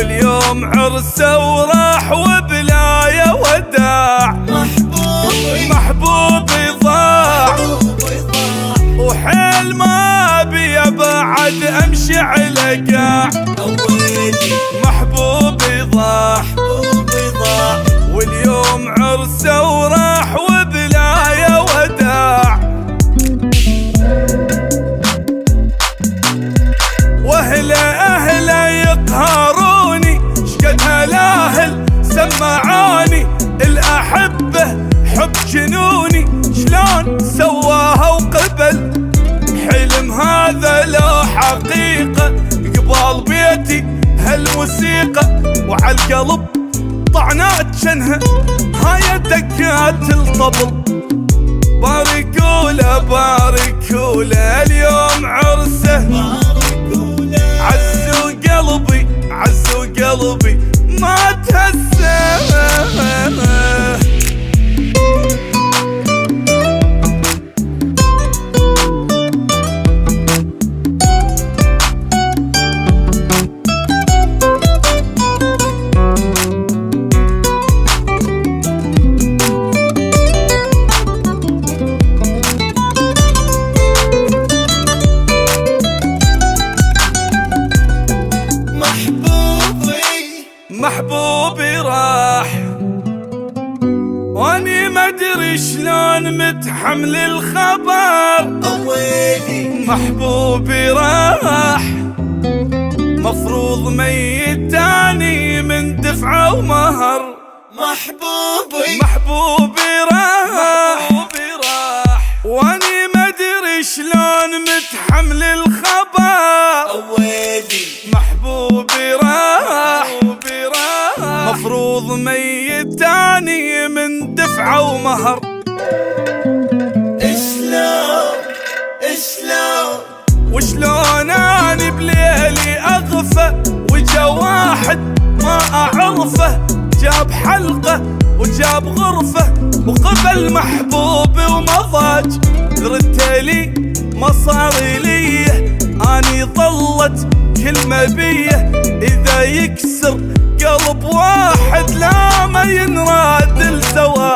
واليوم عرسه وراح وبلايا وداع. محبوبي ضاع وحيل ما بي بعد امشي على قاع. محبوبي ضاع واليوم عرسه وراح وبلايا وداع. واهله يقهروني شقد هالاهل سمعوني. الاحبه حب جنوني شلون سواها وقبل. حلم هذا لو حقيقه قبال بيتي هالموسيقى. وعالقلب طعنات شنها هاي دقات الطبل. باركوله باركوله اليوم عرسه. عزوا قلبي عزوا قلبي ما تهزه. محبوبي راح واني ما ادري شلون متحمل الخبر. محبوبي راح مفروض ميت تاني من دفعه ومهر. محبوبي راح واني ما ادري شلون متحمل الخبر. محبوبي راح مفروض ميت تاني من دفعه ومهر. وشلون اني بليلي اغفى وجا واحد ما اعرفه. جاب حلقه وجاب غرفه وقبل محبوبي ومضاج. ردتلي ما صار لي اني ظلت كلمه بيه. اذا يكسر قلب واحد لا ما ينراد الزواج.